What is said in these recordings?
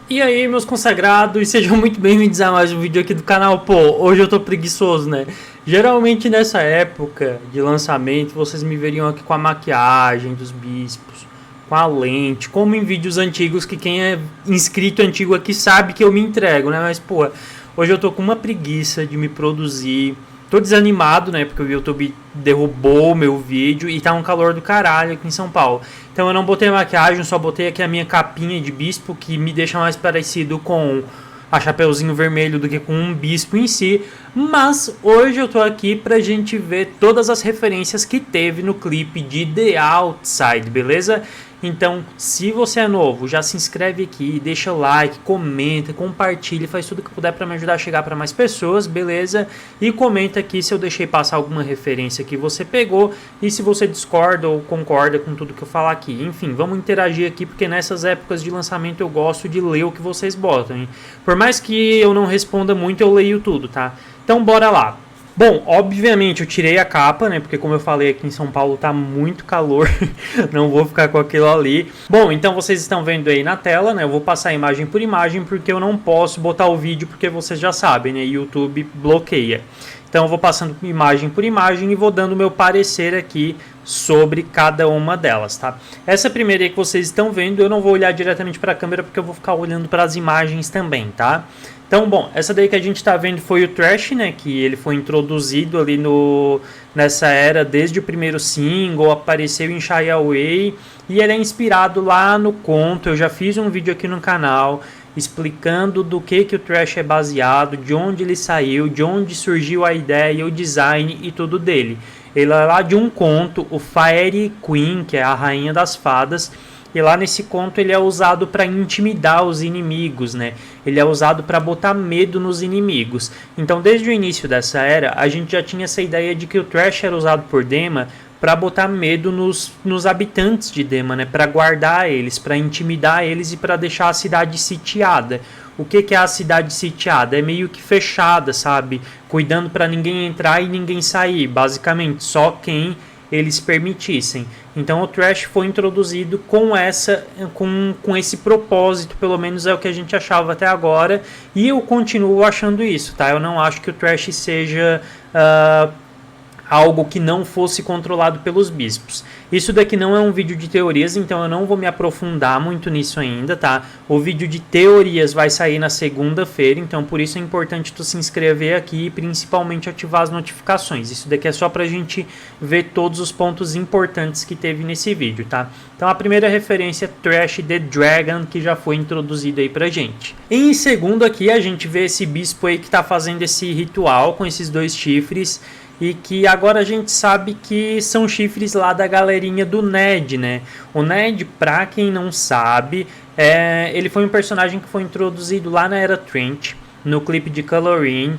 E aí, meus consagrados, sejam muito bem-vindos a mais um vídeo aqui do canal. Pô, hoje eu tô preguiçoso, né? Geralmente nessa época de lançamento, vocês me veriam aqui com a maquiagem dos bispos, com a lente, como em vídeos antigos, que quem é inscrito antigo aqui sabe que eu me entrego, né? Mas, pô, hoje eu tô com uma preguiça de me produzir. Tô desanimado, né? Porque o YouTube derrubou meu vídeo e tá um calor do caralho aqui em São Paulo. Então eu não botei maquiagem, só botei aqui a minha capinha de bispo, que me deixa mais parecido com a Chapeuzinho Vermelho do que com um bispo em si. Mas hoje eu tô aqui pra gente ver todas as referências que teve no clipe de The Outside, beleza? Então, se você é novo, já se inscreve aqui, deixa o like, comenta, compartilha, faz tudo que puder para me ajudar a chegar para mais pessoas, beleza? E comenta aqui se eu deixei passar alguma referência que você pegou e se você discorda ou concorda com tudo que eu falar aqui. Enfim, vamos interagir aqui porque nessas épocas de lançamento eu gosto de ler o que vocês botam, hein? Por mais que eu não responda muito, eu leio tudo, tá? Então bora lá. Bom, obviamente eu tirei a capa, né? Porque como eu falei, aqui em São Paulo tá muito calor. Não vou ficar com aquilo ali. Bom, então vocês estão vendo aí na tela, né? Eu vou passar imagem por imagem porque eu não posso botar o vídeo porque vocês já sabem, né? YouTube bloqueia. Então eu vou passando imagem por imagem e vou dando meu parecer aqui sobre cada uma delas, tá? Essa primeira aí que vocês estão vendo, eu não vou olhar diretamente para a câmera porque eu vou ficar olhando para as imagens também, tá? Então, bom, essa daí que a gente tá vendo foi o Thrash, né, que ele foi introduzido ali nessa era desde o primeiro single, apareceu em Shy Away, e ele é inspirado lá no conto. Eu já fiz um vídeo aqui no canal explicando do que o Thrash é baseado, de onde ele saiu, de onde surgiu a ideia, o design e tudo dele. Ele é lá de um conto, o Fairy Queen, que é a rainha das fadas. E lá nesse conto ele é usado para intimidar os inimigos, né? Ele é usado para botar medo nos inimigos. Então, desde o início dessa era, a gente já tinha essa ideia de que o Thrash era usado por Dema para botar medo nos habitantes de Dema, né? Para guardar eles, para intimidar eles e para deixar a cidade sitiada. O que é a cidade sitiada? É meio que fechada, sabe? Cuidando para ninguém entrar e ninguém sair, basicamente. Só quem eles permitissem. Então o Thrash foi introduzido com esse propósito, pelo menos é o que a gente achava até agora, e eu continuo achando isso, tá? Eu não acho que o Thrash seja algo que não fosse controlado pelos bispos. Isso daqui não é um vídeo de teorias, então eu não vou me aprofundar muito nisso ainda, tá? O vídeo de teorias vai sair na segunda-feira, então por isso é importante tu se inscrever aqui e principalmente ativar as notificações. Isso daqui é só pra gente ver todos os pontos importantes que teve nesse vídeo, tá? Então a primeira referência é Thrash the Dragon, que já foi introduzido aí pra gente. Em segundo aqui a gente vê esse bispo aí que tá fazendo esse ritual com esses dois chifres, e que agora a gente sabe que são chifres lá da galerinha do Ned, né? O Ned, pra quem não sabe, ele foi um personagem que foi introduzido lá na Era Trent, no clipe de Coloring,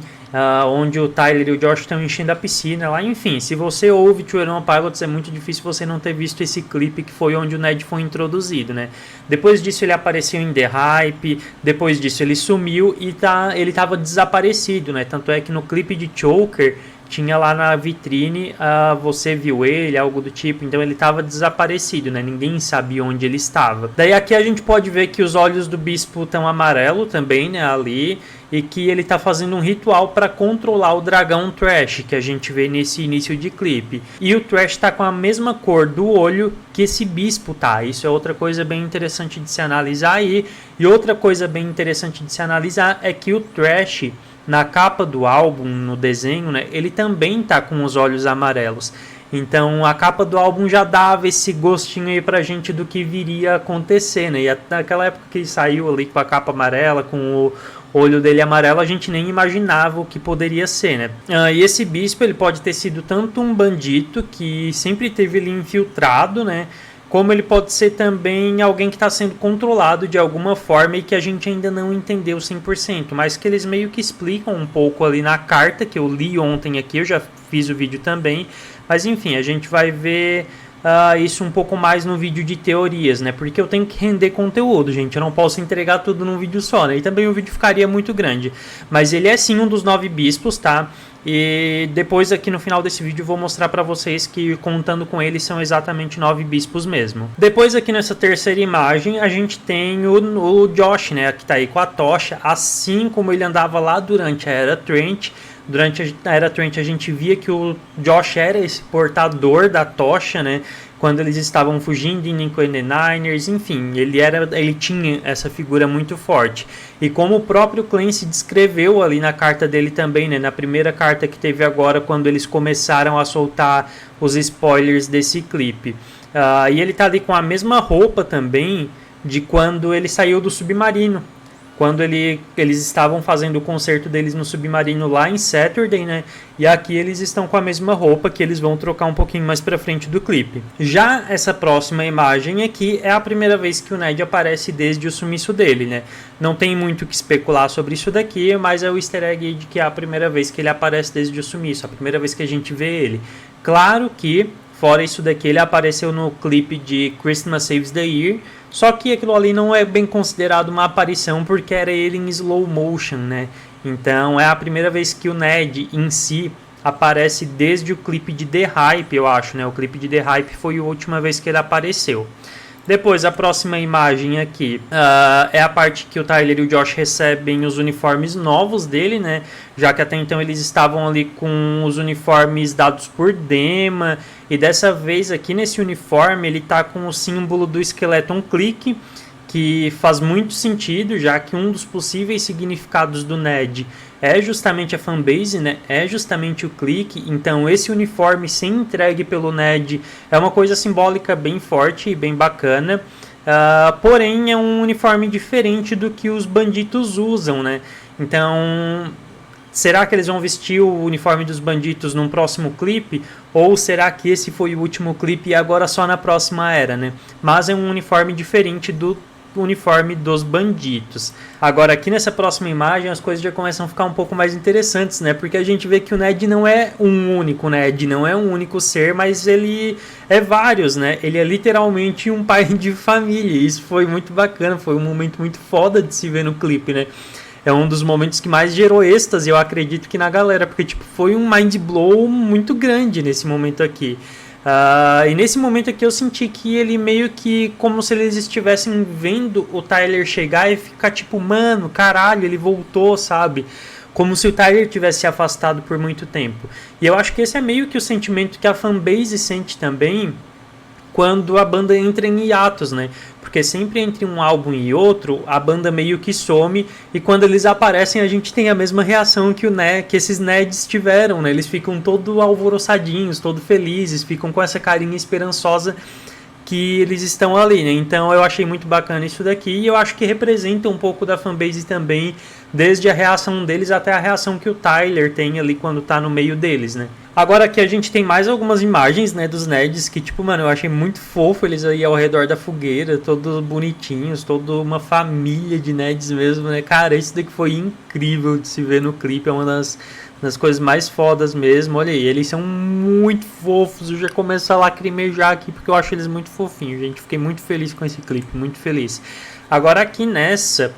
onde o Tyler e o Josh estão enchendo a piscina lá. Enfim, se você ouve Two Pilots, é muito difícil você não ter visto esse clipe que foi onde o Ned foi introduzido, né? Depois disso ele apareceu em The Hype, depois disso ele sumiu e ele estava desaparecido, né? Tanto é que no clipe de Choker tinha lá na vitrine, você viu ele, algo do tipo. Então ele estava desaparecido, né? Ninguém sabia onde ele estava. Daí aqui a gente pode ver que os olhos do bispo estão amarelo também, né? Ali. E que ele está fazendo um ritual para controlar o dragão Thrash, que a gente vê nesse início de clipe. E o Thrash está com a mesma cor do olho que esse bispo tá. Isso é outra coisa bem interessante de se analisar aí. E outra coisa bem interessante de se analisar é que o Thrash, na capa do álbum, no desenho, né, ele também tá com os olhos amarelos. Então a capa do álbum já dava esse gostinho aí pra gente do que viria a acontecer, né? E naquela época que ele saiu ali com a capa amarela, com o olho dele amarelo, a gente nem imaginava o que poderia ser, né? E esse bispo, ele pode ter sido tanto um bandito que sempre teve ele infiltrado, né? Como ele pode ser também alguém que está sendo controlado de alguma forma e que a gente ainda não entendeu 100%, mas que eles meio que explicam um pouco ali na carta, que eu li ontem aqui, eu já fiz o vídeo também, mas enfim, a gente vai ver isso um pouco mais no vídeo de teorias, né? Porque eu tenho que render conteúdo, gente, eu não posso entregar tudo num vídeo só, né? E também o vídeo ficaria muito grande, mas ele é sim um dos 9 bispos, tá? E depois aqui no final desse vídeo eu vou mostrar para vocês que contando com ele são exatamente 9 bispos mesmo. Depois aqui nessa terceira imagem a gente tem o Josh, né, que tá aí com a tocha, assim como ele andava lá durante a Era Trent. Durante a Era Trent a gente via que o Josh era esse portador da tocha, né? Quando eles estavam fugindo em Nico and the Niners, enfim, ele tinha essa figura muito forte. E como o próprio Clancy descreveu ali na carta dele também, né? Na primeira carta que teve agora, quando eles começaram a soltar os spoilers desse clipe. E ele tá ali com a mesma roupa também de quando ele saiu do submarino. Quando eles estavam fazendo o concerto deles no submarino lá em Saturday, né? E aqui eles estão com a mesma roupa que eles vão trocar um pouquinho mais pra frente do clipe. Já essa próxima imagem aqui é a primeira vez que o Ned aparece desde o sumiço dele, né? Não tem muito o que especular sobre isso daqui, mas é o easter egg de que é a primeira vez que ele aparece desde o sumiço, a primeira vez que a gente vê ele. Claro que, fora isso daqui, ele apareceu no clipe de Christmas Saves the Year, só que aquilo ali não é bem considerado uma aparição porque era ele em slow motion, né? Então é a primeira vez que o Ned em si aparece desde o clipe de The Hype, eu acho, né? O clipe de The Hype foi a última vez que ele apareceu. Depois, a próxima imagem aqui é a parte que o Tyler e o Josh recebem os uniformes novos dele, né? Já que até então eles estavam ali com os uniformes dados por Dema. E dessa vez aqui nesse uniforme ele tá com o símbolo do Skeleton Clique, que faz muito sentido, já que um dos possíveis significados do Ned é justamente a fanbase, né? É justamente o clique. Então esse uniforme ser entregue pelo Ned é uma coisa simbólica bem forte e bem bacana. Porém é um uniforme diferente do que os bandidos usam, né? Então será que eles vão vestir o uniforme dos bandidos num próximo clipe? Ou será que esse foi o último clipe e agora só na próxima era, né? Mas é um uniforme diferente do uniforme dos bandidos. Agora aqui nessa próxima imagem as coisas já começam a ficar um pouco mais interessantes, né? Porque a gente vê que o Ned não é um único Ned, não é um único ser, mas ele é vários, né? Ele é literalmente um pai de família. Isso foi muito bacana, foi um momento muito foda de se ver no clipe, né? É um dos momentos que mais gerou êxtase, eu acredito que na galera, porque tipo, foi um mind blow muito grande nesse momento aqui. E nesse momento aqui eu senti que ele meio que como se eles estivessem vendo o Tyler chegar e ficar tipo, mano, caralho, ele voltou, sabe? Como se o Tyler tivesse se afastado por muito tempo. E eu acho que esse é meio que o sentimento que a fanbase sente também quando a banda entra em hiatos, né? Porque sempre entre um álbum e outro, a banda meio que some e quando eles aparecem a gente tem a mesma reação que esses Neds tiveram, né? Eles ficam todo alvoroçadinhos, todo felizes, ficam com essa carinha esperançosa que eles estão ali, né? Então eu achei muito bacana isso daqui e eu acho que representa um pouco da fanbase também, desde a reação deles até a reação que o Tyler tem ali quando tá no meio deles, né? Agora aqui a gente tem mais algumas imagens, né, dos Neds que, tipo, mano, eu achei muito fofo eles aí ao redor da fogueira, todos bonitinhos, toda uma família de Neds mesmo, né? Cara, isso daqui foi incrível de se ver no clipe, é uma das coisas mais fodas mesmo. Olha aí, eles são muito fofos, eu já começo a lacrimejar aqui porque eu acho eles muito fofinhos, gente. Fiquei muito feliz com esse clipe, muito feliz. Agora aqui nessa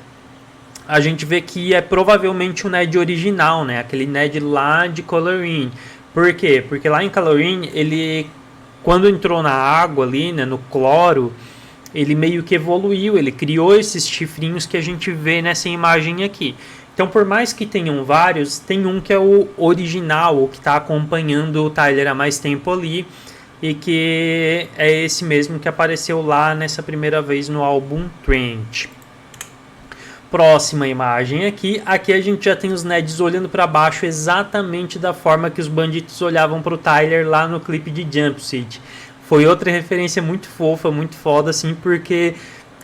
a gente vê que é provavelmente o Ned original, né? Aquele Ned lá de Coloring. Por quê? Porque lá em Calorin, ele, quando entrou na água ali, né, no cloro, ele meio que evoluiu, ele criou esses chifrinhos que a gente vê nessa imagem aqui. Então, por mais que tenham vários, tem um que é o original, o que está acompanhando o Tyler há mais tempo ali, e que é esse mesmo que apareceu lá nessa primeira vez no álbum Trent. Próxima imagem aqui a gente já tem os Neds olhando para baixo exatamente da forma que os bandidos olhavam para o Tyler lá no clipe de Jumpsuit. Foi outra referência muito fofa, muito foda assim, porque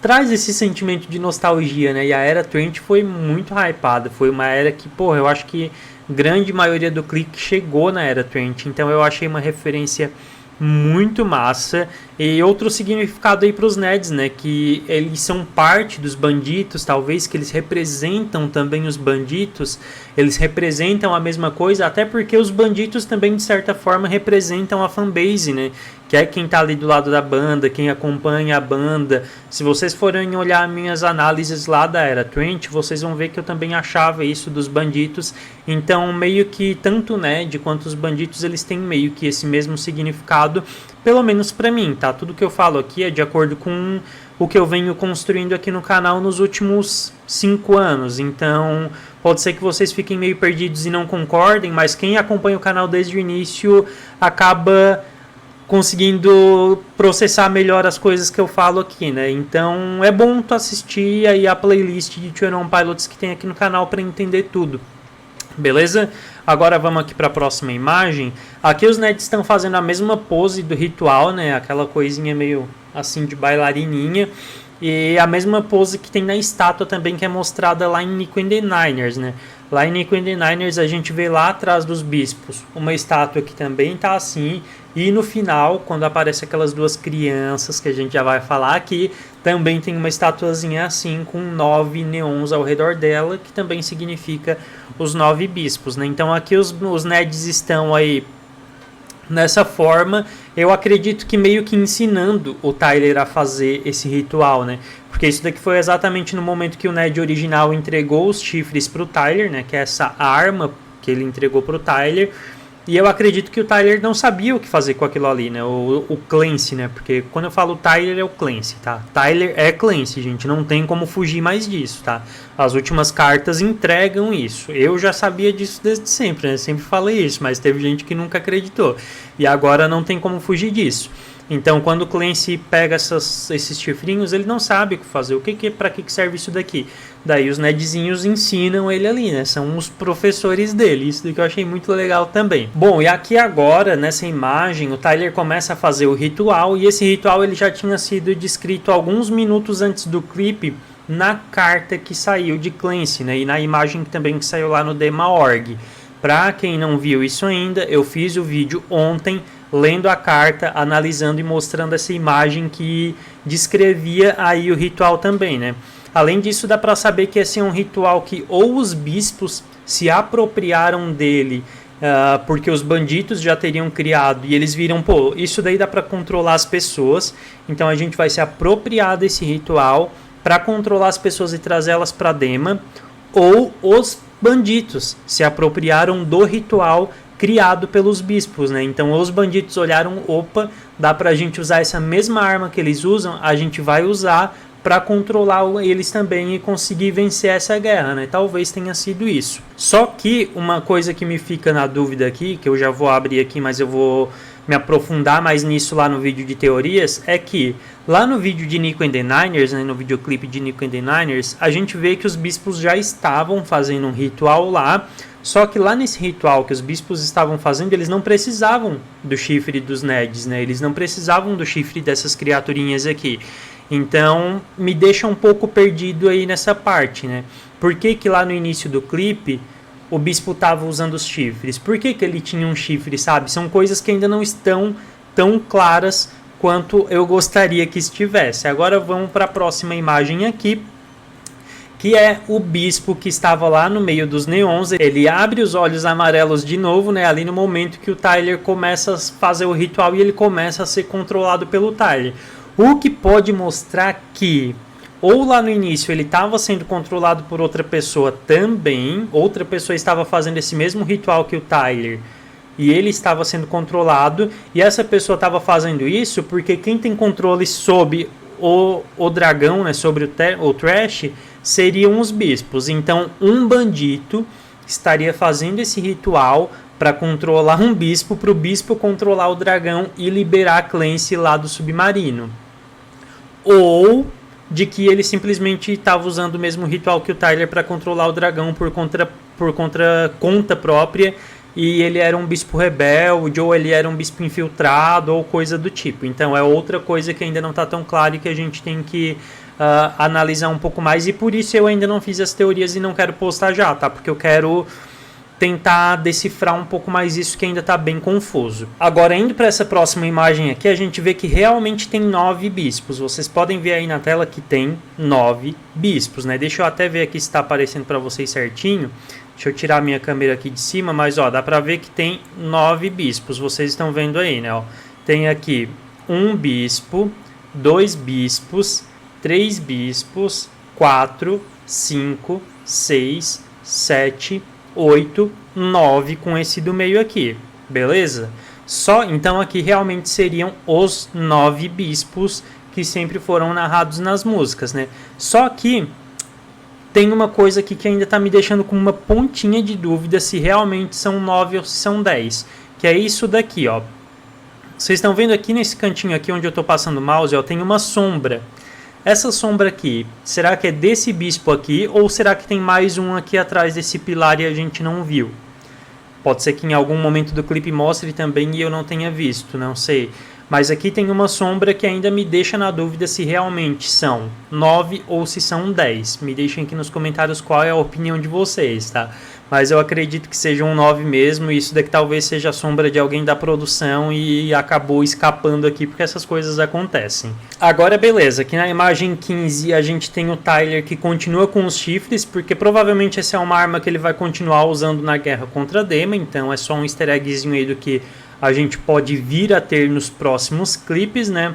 traz esse sentimento de nostalgia, né? E a era Trent foi muito hypada, foi uma era que, porra, eu acho que grande maioria do clique chegou na era Trent, então eu achei uma referência muito massa E outro significado aí para os Neds, né, que eles são parte dos bandidos, talvez que eles representam também os bandidos, eles representam a mesma coisa, até porque os bandidos também de certa forma representam a fanbase, né, que é quem tá ali do lado da banda, quem acompanha a banda. Se vocês forem olhar minhas análises lá da Era Trent, vocês vão ver que eu também achava isso dos bandidos. Então meio que tanto o Ned quanto os bandidos, eles têm meio que esse mesmo significado, pelo menos pra mim, tá? Tudo que eu falo aqui é de acordo com o que eu venho construindo aqui no canal nos últimos 5 anos. Então pode ser que vocês fiquem meio perdidos e não concordem, mas quem acompanha o canal desde o início acaba conseguindo processar melhor as coisas que eu falo aqui, né? Então é bom tu assistir aí a playlist de 21 Pilots que tem aqui no canal para entender tudo. Beleza? Agora vamos aqui para a próxima imagem. Aqui os Neds estão fazendo a mesma pose do ritual, né? Aquela coisinha meio assim de bailarininha. E a mesma pose que tem na estátua também, que é mostrada lá em Nico and the Niners, né? Lá em Nico and the Niners a gente vê lá atrás dos bispos uma estátua que também tá assim. E no final, quando aparece aquelas duas crianças que a gente já vai falar aqui, também tem uma estatuazinha assim com 9 neons ao redor dela, que também significa os 9 bispos, né? Então aqui os Neds estão aí nessa forma, eu acredito que meio que ensinando o Tyler a fazer esse ritual, né? Porque isso daqui foi exatamente no momento que o Ned original entregou os chifres pro Tyler, né? Que é essa arma que ele entregou pro Tyler. E eu acredito que o Tyler não sabia o que fazer com aquilo ali, né? O Clancy, né? Porque quando eu falo Tyler é o Clancy, tá? Tyler é Clancy, gente. Não tem como fugir mais disso, tá? As últimas cartas entregam isso. Eu já sabia disso desde sempre, né? Sempre falei isso, mas teve gente que nunca acreditou. E agora não tem como fugir disso. Então, quando o Clancy pega esses chifrinhos, ele não sabe o que fazer. Para que serve isso daqui? Daí os Nedzinhos ensinam ele ali, né? São os professores dele. Isso daqui eu achei muito legal também. Bom, e aqui agora, nessa imagem, o Tyler começa a fazer o ritual. E esse ritual ele já tinha sido descrito alguns minutos antes do clipe na carta que saiu de Clancy, né? E na imagem também que saiu lá no Dema.org. Para quem não viu isso ainda, eu fiz o vídeo ontem lendo a carta, analisando e mostrando essa imagem que descrevia aí o ritual também, né? Além disso, dá para saber que esse é um ritual que ou os bispos se apropriaram dele, porque os bandidos já teriam criado e eles viram, pô, isso daí dá para controlar as pessoas, então a gente vai se apropriar desse ritual para controlar as pessoas e trazê-las para Dema, ou os bandidos se apropriaram do ritual criado pelos bispos, né? Então os bandidos olharam, opa, dá pra gente usar essa mesma arma que eles usam, a gente vai usar para controlar eles também e conseguir vencer essa guerra, né? Talvez tenha sido isso. Só que uma coisa que me fica na dúvida aqui, que eu já vou abrir aqui, mas eu vou me aprofundar mais nisso lá no vídeo de teorias, é que lá no vídeo de Nico and the Niners, né, no videoclipe de Nico and the Niners, a gente vê que os bispos já estavam fazendo um ritual lá. Só que lá nesse ritual que os bispos estavam fazendo, eles não precisavam do chifre dos Neds, né? Eles não precisavam do chifre dessas criaturinhas aqui. Então, me deixa um pouco perdido aí nessa parte, né? Por que que lá no início do clipe o bispo estava usando os chifres? Por que que ele tinha um chifre, sabe? São coisas que ainda não estão tão claras quanto eu gostaria que estivesse. Agora vamos para a próxima imagem aqui, que é o bispo que estava lá no meio dos neons. Ele abre os olhos amarelos de novo, né? Ali no momento que o Tyler começa a fazer o ritual e ele começa a ser controlado pelo Tyler. O que pode mostrar que ou lá no início ele estava sendo controlado por outra pessoa também, outra pessoa estava fazendo esse mesmo ritual que o Tyler e ele estava sendo controlado, e essa pessoa estava fazendo isso porque quem tem controle sobre o dragão, né, sobre o Thresh, seriam os bispos. Então um bandido estaria fazendo esse ritual para controlar um bispo, para o bispo controlar o dragão e liberar a Clancy lá do submarino. Ou de que ele simplesmente estava usando o mesmo ritual que o Tyler para controlar o dragão por conta própria, e ele era um bispo rebelde, ou ele era um bispo infiltrado, ou coisa do tipo. Então é outra coisa que ainda não está tão clara e que a gente tem que analisar um pouco mais, e por isso eu ainda não fiz as teorias e não quero postar já, tá? Porque eu quero tentar decifrar um pouco mais isso que ainda está bem confuso. Agora, indo para essa próxima imagem aqui, a gente vê que realmente tem 9 bispos. Vocês podem ver aí na tela que tem 9 bispos, né? Deixa eu até ver aqui se está aparecendo para vocês certinho. Deixa eu tirar a minha câmera aqui de cima, mas ó, dá para ver que tem 9 bispos. Vocês estão vendo aí, né? Ó, tem aqui um bispo, 2 bispos, 3 bispos, 4, 5, 6, 7, 8, 9 com esse do meio aqui, beleza? Só então aqui realmente seriam os 9 bispos que sempre foram narrados nas músicas, né? Só que tem uma coisa aqui que ainda tá me deixando com uma pontinha de dúvida se realmente são 9 ou se são 10, que é isso daqui, ó. Vocês estão vendo aqui nesse cantinho aqui onde eu tô passando o mouse, ó, tem uma sombra. Essa sombra aqui, será que é desse bispo aqui ou será que tem mais um aqui atrás desse pilar e a gente não viu? Pode ser que em algum momento do clipe mostre também e eu não tenha visto, não sei. Mas aqui tem uma sombra que ainda me deixa na dúvida se realmente são 9 ou se são 10. Me deixem aqui nos comentários qual é a opinião de vocês, tá? Mas eu acredito que sejam 9 mesmo, e isso daqui talvez seja a sombra de alguém da produção e acabou escapando aqui porque essas coisas acontecem. Agora beleza, aqui na imagem 15 a gente tem o Tyler que continua com os chifres, porque provavelmente essa é uma arma que ele vai continuar usando na guerra contra a Dema, então é só um easter eggzinho aí do que a gente pode vir a ter nos próximos clipes, né?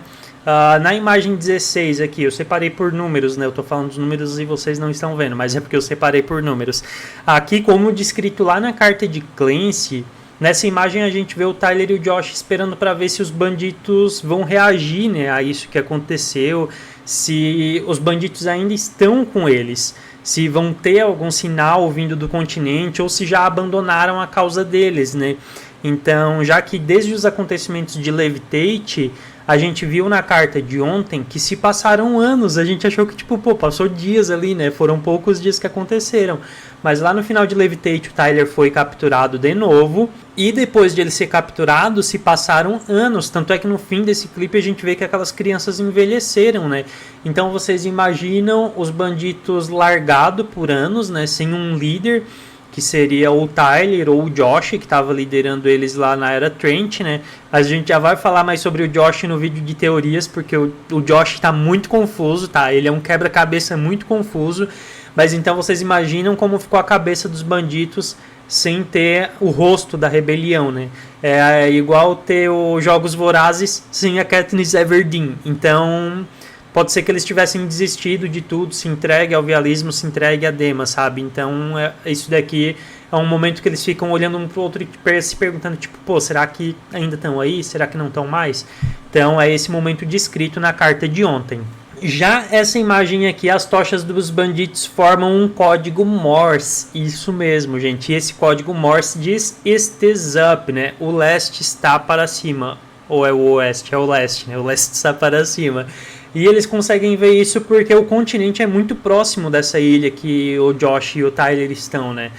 Na imagem 16 aqui, eu separei por números, né? Eu tô falando dos números e vocês não estão vendo, mas é porque eu separei por números. Aqui, como descrito lá na carta de Clancy, nessa imagem a gente vê o Tyler e o Josh esperando para ver se os bandidos vão reagir, né, a isso que aconteceu, se os bandidos ainda estão com eles, se vão ter algum sinal vindo do continente ou se já abandonaram a causa deles, né? Então, já que desde os acontecimentos de Levitate, a gente viu na carta de ontem que se passaram anos, a gente achou que tipo, pô, passou dias ali, né? Foram poucos dias que aconteceram. Mas lá no final de Levitate o Tyler foi capturado de novo. E depois de ele ser capturado, se passaram anos. Tanto é que no fim desse clipe a gente vê que aquelas crianças envelheceram, né? Então vocês imaginam os bandidos largados por anos, né? Sem um líder, que seria o Tyler ou o Josh, que estava liderando eles lá na Era Trent, né? A gente já vai falar mais sobre o Josh no vídeo de teorias, porque o Josh está muito confuso, tá? Ele é um quebra-cabeça muito confuso, mas então vocês imaginam como ficou a cabeça dos bandidos sem ter o rosto da rebelião, né? É igual ter os Jogos Vorazes sem a Katniss Everdeen. Então pode ser que eles tivessem desistido de tudo, se entregue ao vialismo, se entregue a Dema, sabe? Então, isso daqui é um momento que eles ficam olhando um pro outro e se perguntando, tipo, pô, será que ainda estão aí? Será que não estão mais? Então, é esse momento descrito na carta de ontem. Já essa imagem aqui, as tochas dos bandidos formam um código Morse. Isso mesmo, gente. E esse código Morse diz East is up, né? O leste está para cima. Ou é o oeste? É o leste, né? O leste está para cima. E eles conseguem ver isso porque o continente é muito próximo dessa ilha que o Josh e o Tyler estão, né?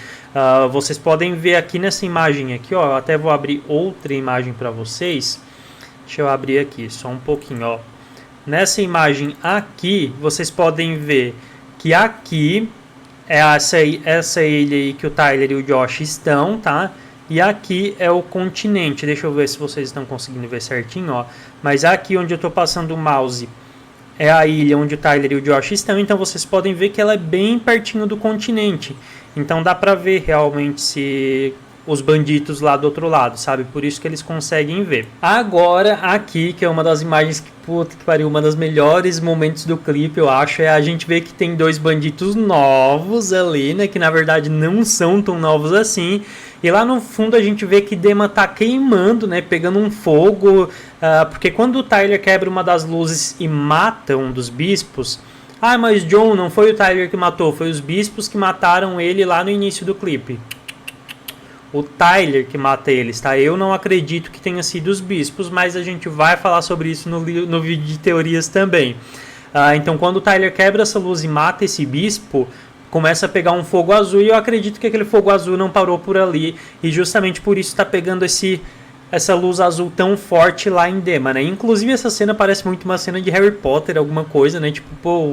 Vocês podem ver aqui nessa imagem aqui, ó. Eu até vou abrir outra imagem para vocês. Deixa eu abrir aqui, só um pouquinho, ó. Nessa imagem aqui, vocês podem ver que aqui é essa ilha aí que o Tyler e o Josh estão, tá? E aqui é o continente. Deixa eu ver se vocês estão conseguindo ver certinho, ó. Mas aqui onde eu tô passando o mouse é a ilha onde o Tyler e o Josh estão, então vocês podem ver que ela é bem pertinho do continente. Então dá pra ver realmente se os bandidos lá do outro lado, sabe? Por isso que eles conseguem ver. Agora aqui, que é uma das imagens que, puta que pariu, uma das melhores momentos do clipe, eu acho, é a gente ver que tem 2 bandidos novos ali, né? Que na verdade não são tão novos assim. E lá no fundo a gente vê que Dema tá queimando, né? Pegando um fogo. Porque quando o Tyler quebra uma das luzes e mata um dos bispos... Ah, mas John, não foi o Tyler que matou, foi os bispos que mataram ele lá no início do clipe. O Tyler que mata eles, tá? Eu não acredito que tenha sido os bispos, mas a gente vai falar sobre isso no vídeo de teorias também. Então, quando o Tyler quebra essa luz e mata esse bispo, começa a pegar um fogo azul, e eu acredito que aquele fogo azul não parou por ali, e justamente por isso está pegando esse essa luz azul tão forte lá em Dema, né? Inclusive essa cena parece muito uma cena de Harry Potter, alguma coisa, né? Tipo, pô,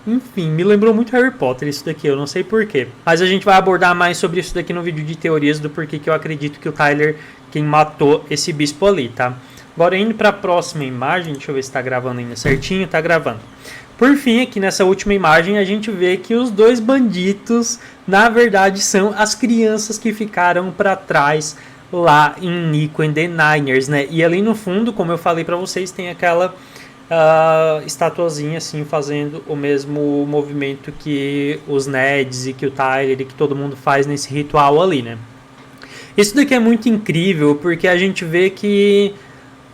enfim, me lembrou muito Harry Potter isso daqui, eu não sei porquê. Mas a gente vai abordar mais sobre isso daqui no vídeo de teorias do porquê que eu acredito que o Tyler quem matou esse bispo ali, tá? Agora indo para a próxima imagem, deixa eu ver se tá gravando ainda certinho, tá gravando. Por fim, aqui nessa última imagem, a gente vê que os dois bandidos, na verdade, são as crianças que ficaram para trás lá em Nico and the Niners, né? E ali no fundo, como eu falei para vocês, tem aquela estatuazinha assim fazendo o mesmo movimento que os Neds e que o Tyler e que todo mundo faz nesse ritual ali, né? Isso daqui é muito incrível porque a gente vê que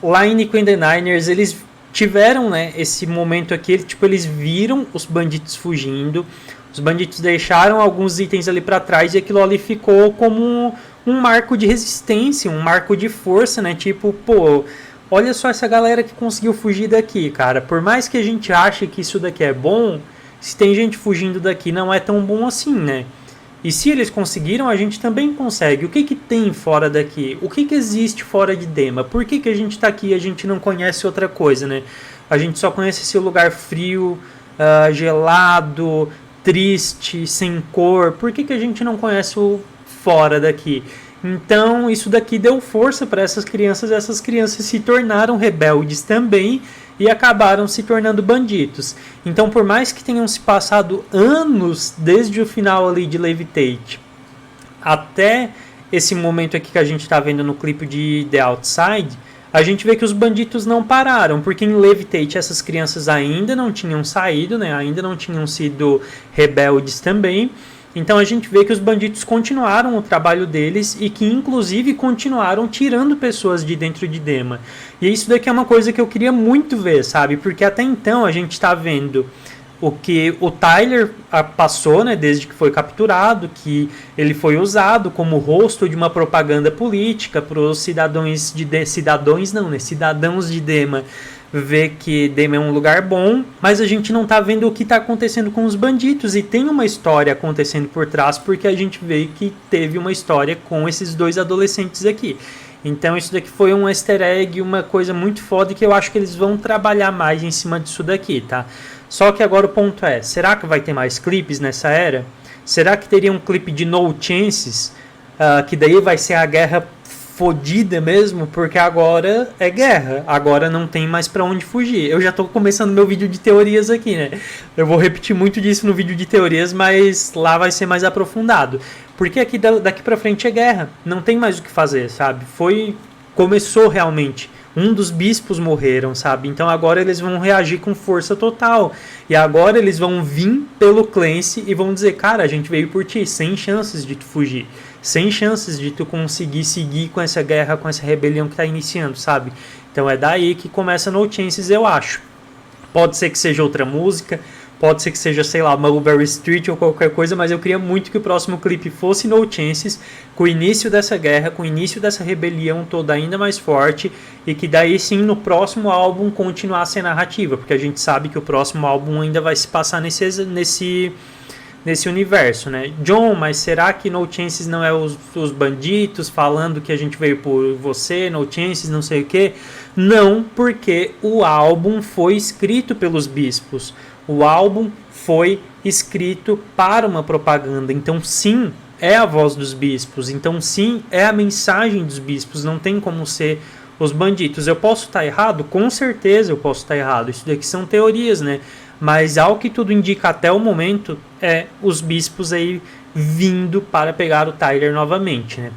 lá em Nico and the Niners eles tiveram, né, esse momento aqui, tipo, eles viram os bandidos fugindo, os bandidos deixaram alguns itens ali para trás e aquilo ali ficou como um marco de resistência, um marco de força, né? Tipo, pô, olha só essa galera que conseguiu fugir daqui, cara. Por mais que a gente ache que isso daqui é bom, se tem gente fugindo daqui não é tão bom assim, né? E se eles conseguiram, a gente também consegue. O que que tem fora daqui? O que que existe fora de Dema? Por que que a gente tá aqui e a gente não conhece outra coisa, né? A gente só conhece esse lugar frio, gelado, triste, sem cor. Por que que a gente não conhece o fora daqui? Então isso daqui deu força para essas crianças se tornaram rebeldes também e acabaram se tornando bandidos. Então por mais que tenham se passado anos desde o final ali de Levitate até esse momento aqui que a gente está vendo no clipe de The Outside, a gente vê que os bandidos não pararam, porque em Levitate essas crianças ainda não tinham saído, né? Ainda não tinham sido rebeldes também. Então a gente vê que os bandidos continuaram o trabalho deles e que inclusive continuaram tirando pessoas de dentro de Dema. E isso daqui é uma coisa que eu queria muito ver, sabe? Porque até então a gente está vendo o que o Tyler passou, né, desde que foi capturado, que ele foi usado como rosto de uma propaganda política para os cidadãos de Dema ver que Dema é um lugar bom, mas a gente não tá vendo o que tá acontecendo com os bandidos e tem uma história acontecendo por trás porque a gente vê que teve uma história com esses dois adolescentes aqui. Então isso daqui foi um easter egg, uma coisa muito foda que eu acho que eles vão trabalhar mais em cima disso daqui, tá? Só que agora o ponto é, será que vai ter mais clipes nessa era? Será que teria um clipe de No Chances? Que daí vai ser a guerra fodida mesmo, porque agora é guerra, agora não tem mais pra onde fugir. Eu já tô começando meu vídeo de teorias aqui, né? Eu vou repetir muito disso no vídeo de teorias, mas lá vai ser mais aprofundado. Porque aqui daqui pra frente é guerra, não tem mais o que fazer, sabe? Começou realmente. Um dos bispos morreram, sabe? Então agora eles vão reagir com força total. E agora eles vão vir pelo Clancy e vão dizer, cara, a gente veio por ti, sem chances de tu fugir. Sem chances de tu conseguir seguir com essa guerra, com essa rebelião que tá iniciando, sabe? Então é daí que começa No Chances, eu acho. Pode ser que seja outra música, pode ser que seja, sei lá, Mulberry Street ou qualquer coisa, mas eu queria muito que o próximo clipe fosse No Chances, com o início dessa guerra, com o início dessa rebelião toda ainda mais forte, e que daí sim no próximo álbum continuasse a narrativa, porque a gente sabe que o próximo álbum ainda vai se passar nesse universo, né? John, mas será que No Chances não é os bandidos falando que a gente veio por você, No Chances, não sei o que? Não, porque o álbum foi escrito pelos bispos. O álbum foi escrito para uma propaganda. Então, sim, é a voz dos bispos. Então, sim, é a mensagem dos bispos. Não tem como ser os bandidos. Eu posso estar errado? Com certeza eu posso estar errado. Isso daqui são teorias, né? Mas ao que tudo indica até o momento é os bispos aí vindo para pegar o Tyler novamente, né?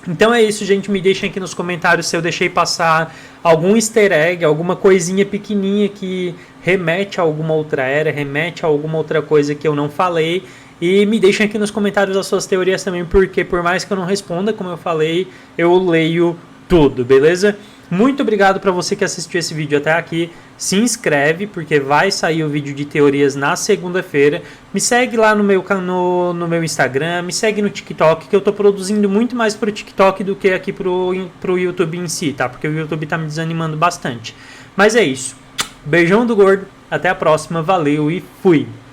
Então é isso, gente. Me deixem aqui nos comentários se eu deixei passar algum easter egg, alguma coisinha pequenininha que remete a alguma outra era, remete a alguma outra coisa que eu não falei. E me deixem aqui nos comentários as suas teorias também, porque por mais que eu não responda, como eu falei, eu leio tudo, beleza? Muito obrigado para você que assistiu esse vídeo até aqui. Se inscreve, porque vai sair o vídeo de teorias na segunda-feira. Me segue lá no meu Instagram, me segue no TikTok, que eu tô produzindo muito mais pro TikTok do que aqui pro YouTube em si, tá? Porque o YouTube tá me desanimando bastante. Mas é isso. Beijão do gordo, até a próxima, valeu e fui!